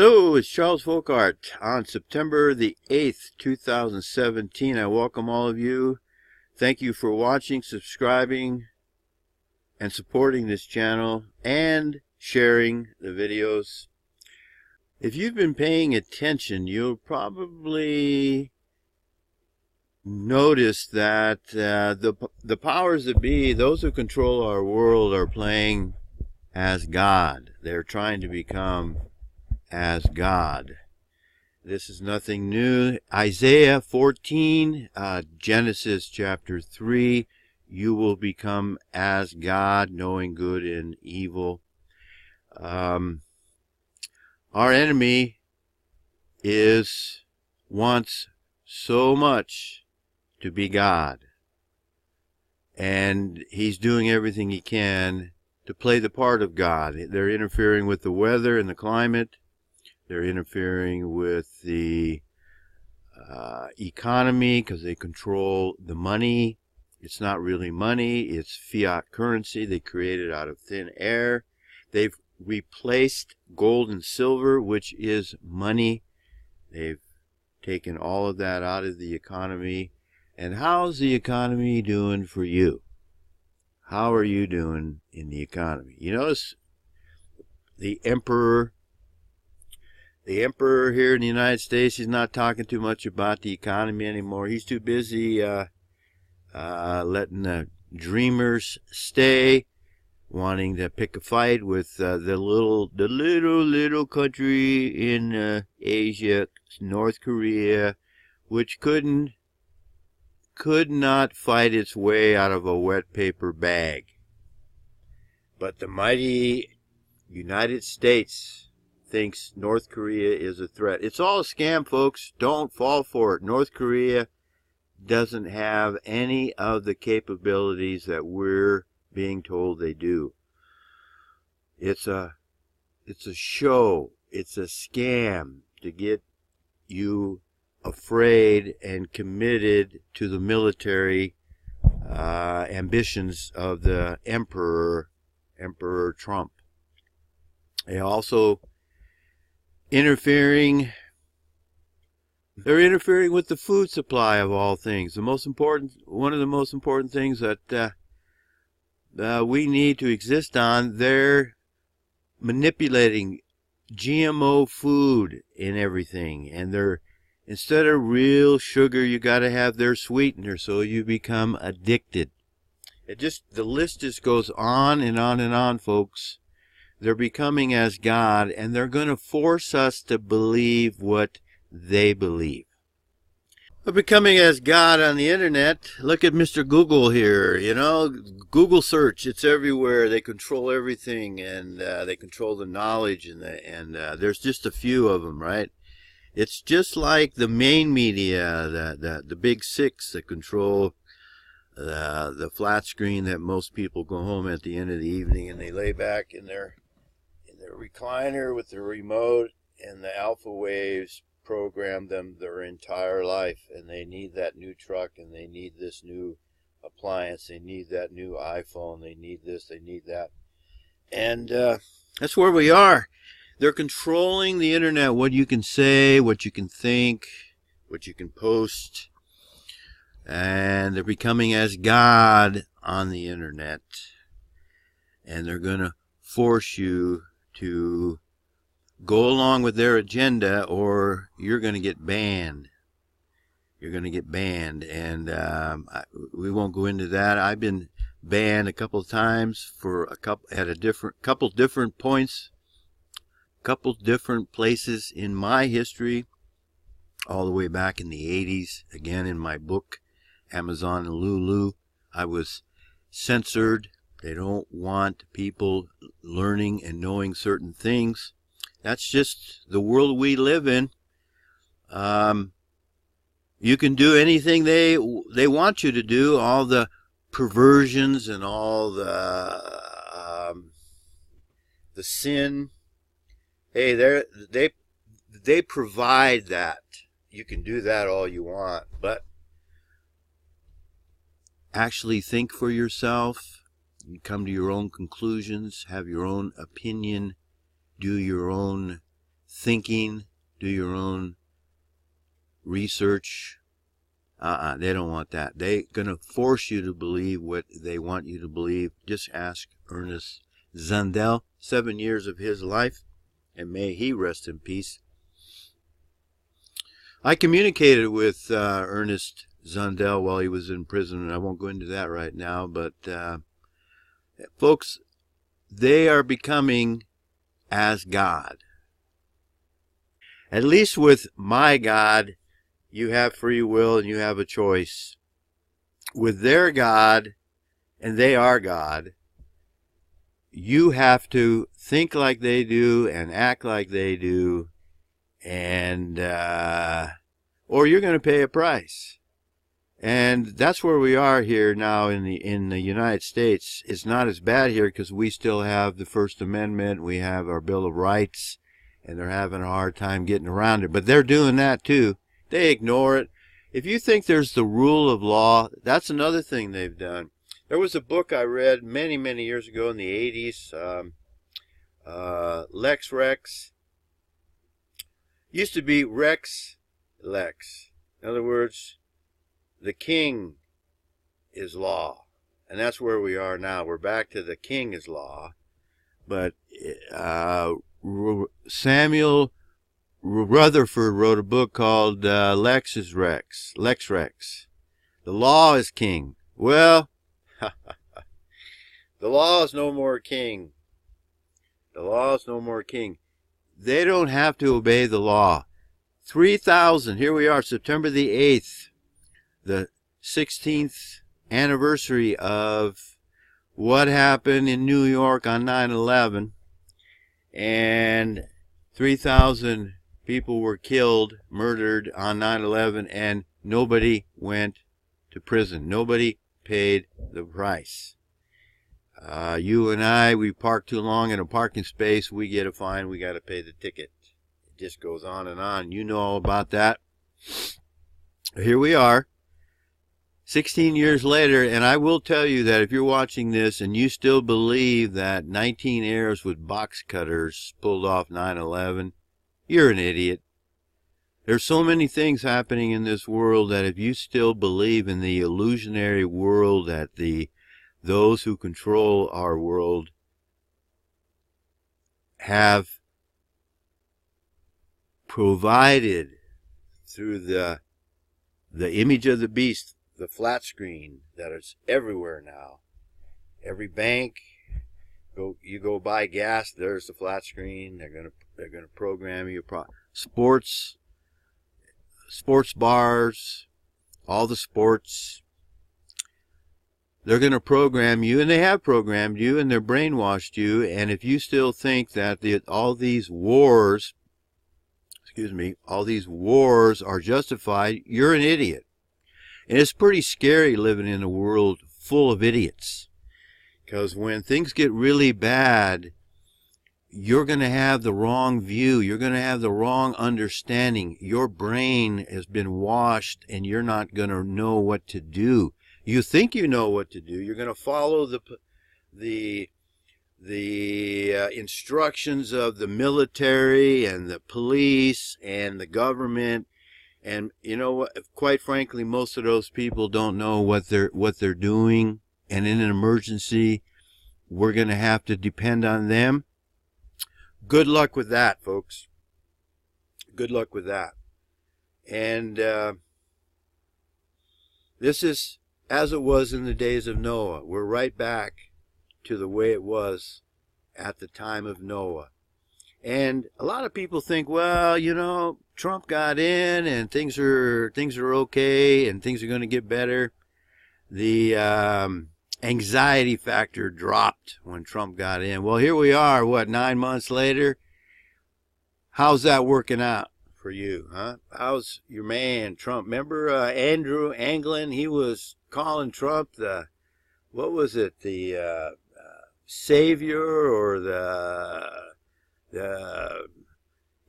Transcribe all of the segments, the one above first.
Hello, it's Charles Folkart. On September the 8th, 2017, I welcome all of you. Thank you for watching, subscribing, and supporting this channel, and sharing the videos. If you've been paying attention, you'll probably notice that the powers that be, those who control our world, are playing as God. They're trying to become as God. This is nothing new. Isaiah 14, Genesis chapter 3, you will become as God, knowing good and evil. Our enemy wants so much to be God, and he's doing everything he can to play the part of God. They're interfering with the weather and the climate. They're interfering with the economy because they control the money. It's not really money, it's fiat currency they created out of thin air. They've replaced gold and silver, which is money. They've taken all of that out of the economy. And how's the economy doing for you? How are you doing in the economy? You notice the emperor here in the United States, he's not talking too much about the economy anymore. He's too busy letting the dreamers stay, wanting to pick a fight with the little country in Asia, North Korea, which could not fight its way out of a wet paper bag. But the mighty United States thinks North Korea is a threat. It's all a scam, folks. Don't fall for it. North Korea doesn't have any of the capabilities that we're being told they do. It's a show. It's a scam to get you afraid and committed to the military ambitions of the Emperor Trump. They also they're interfering with the food supply of all things. One of the most important things that we need to exist on. They're manipulating GMO food in everything, and instead of real sugar, you got to have their sweetener, so you become addicted. The list just goes on and on and on, folks. They're becoming as God, and they're going to force us to believe what they believe. They're becoming as God on the internet. Look at Mr. Google here. You know, Google search, it's everywhere. They control everything, and they control the knowledge, and there's just a few of them, right? It's just like the main media, the big six that control the flat screen that most people go home at the end of the evening, and they lay back in their recliner with the remote, and the alpha waves program them their entire life, and they need that new truck, and they need this new appliance, they need that new iPhone, they need this, they need that. And that's where we are. They're controlling the internet, what you can say, what you can think, what you can post, and they're becoming as God on the internet, and they're going to force you to go along with their agenda, or you're going to get banned. You're going to get banned, and we won't go into that. I've been banned a couple of times at a couple different points, couple different places in my history, all the way back in the 80s. Again, in my book, Amazon and Lulu, I was censored. They don't want people learning and knowing certain things. That's just the world we live in. You can do anything they want you to do. All the perversions and all the sin. Hey, they provide that. You can do that all you want, but actually think for yourself. You come to your own conclusions, have your own opinion, do your own thinking, do your own research. They don't want that. They're going to force you to believe what they want you to believe. Just ask Ernest Zundel, 7 years of his life, and may he rest in peace. I communicated with Ernest Zundel while he was in prison, and I won't go into that right now, but folks, they are becoming as God. At least with my God, you have free will and you have a choice. With their God, and they are God, you have to think like they do and act like they do, and or you're going to pay a price. And that's where we are here now in the United States. It's not as bad here because we still have the First Amendment, we have our Bill of Rights, and they're having a hard time getting around it. But they're doing that too. They ignore it. If you think there's the rule of law, that's another thing they've done. There was a book I read many, many years ago in the 80s, Lex Rex. Used to be Rex Lex. In other words, the king is law. And that's where we are now. We're back to the king is law. But Samuel Rutherford wrote a book called Lex Rex. The law is king. Well, the law is no more king. The law is no more king. They don't have to obey the law. 3,000, here we are, September the 8th, the 16th anniversary of what happened in New York on 9/11, and 3,000 people were killed, murdered on 9/11, and nobody went to prison. Nobody paid the price. You and I, we park too long in a parking space, we get a fine, we got to pay the ticket. It just goes on and on. You know all about that. Here we are, 16 years later, and I will tell you that if you're watching this and you still believe that 19 heirs with box cutters pulled off 9/11, you're an idiot. There's so many things happening in this world that if you still believe in the illusionary world that those who control our world have provided through the image of the beast, the flat screen that is everywhere now. Every bank, you go buy gas, there's the flat screen. They're gonna program you. Sports bars, all the sports. They're going to program you, and they have programmed you, and they're brainwashed you. And if you still think that all these wars are justified, you're an idiot. And it's pretty scary living in a world full of idiots. Because when things get really bad, you're going to have the wrong view. You're going to have the wrong understanding. Your brain has been washed, and you're not going to know what to do. You think you know what to do. You're going to follow the instructions of the military and the police and the government. And you know what? Quite frankly, most of those people don't know what they're doing. And in an emergency, we're going to have to depend on them. Good luck with that, folks. Good luck with that. And this is as it was in the days of Noah. We're right back to the way it was at the time of Noah. And a lot of people think, well, you know, Trump got in and things are okay and things are going to get better. The anxiety factor dropped when Trump got in. Well, here we are, 9 months later? How's that working out for you, huh? How's your man, Trump? Remember Andrew Anglin? He was calling Trump the savior, or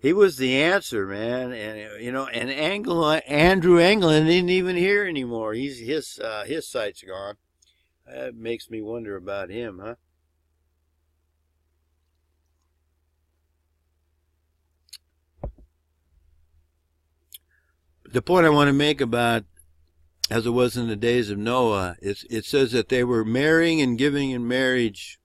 he was the answer, man. And you know, and Andrew Anglin isn't even here anymore. His site's gone. That makes me wonder about him, huh? the point I want to make about, as it was in the days of Noah, it says that they were marrying and giving in marriage,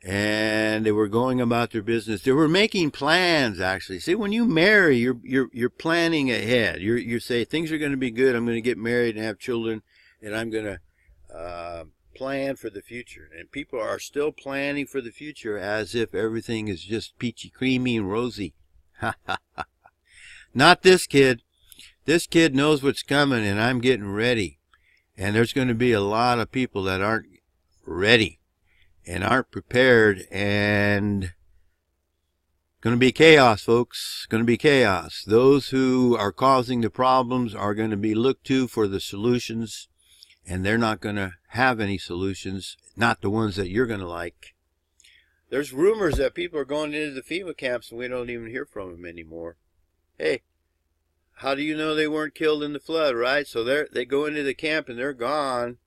and they were going about their business. They were making plans, actually. See, when you marry, you're planning ahead. You say things are going to be good. I'm going to get married and have children, and I'm going to plan for the future. And people are still planning for the future as if everything is just peachy, creamy, and rosy. Not this kid. This kid knows what's coming, and I'm getting ready. And there's going to be a lot of people that aren't ready and aren't prepared, and going to be chaos, folks. Going to be chaos. Those who are causing the problems are going to be looked to for the solutions, and they're not going to have any solutions, not the ones that you're going to like. There's rumors that people are going into the FEMA camps and we don't even hear from them anymore. Hey, how do you know they weren't killed in the flood, right? So they go into the camp and they're gone.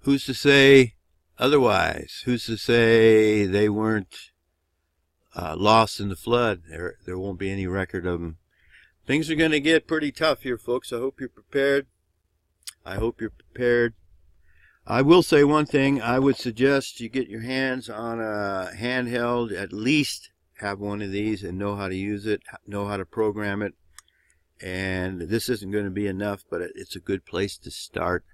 Who's to say otherwise? Who's to say they weren't lost in the flood? There won't be any record of them. Things are going to get pretty tough here, folks. I hope you're prepared. I hope you're prepared. I will say one thing. I would suggest you get your hands on a handheld, at least have one of these and know how to use it, know how to program it. And this isn't going to be enough, but it's a good place to start.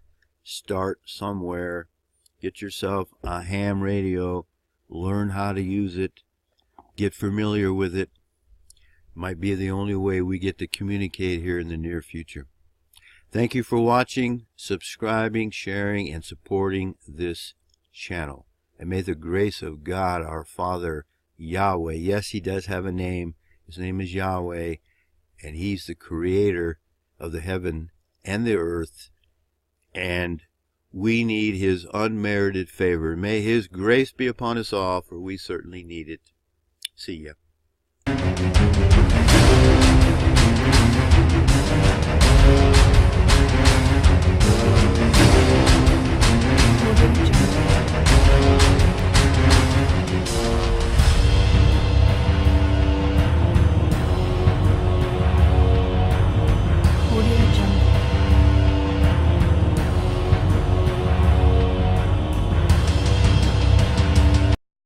Start somewhere. Get yourself a ham radio. Learn how to use it. Get familiar with it. Might be the only way we get to communicate here in the near future. Thank you for watching, subscribing, sharing, and supporting this channel. And may the grace of God, our Father Yahweh, yes, he does have a name. His name is Yahweh, and he's the creator of the heaven and the earth. And we need his unmerited favor. May his grace be upon us all, for we certainly need it. See ya.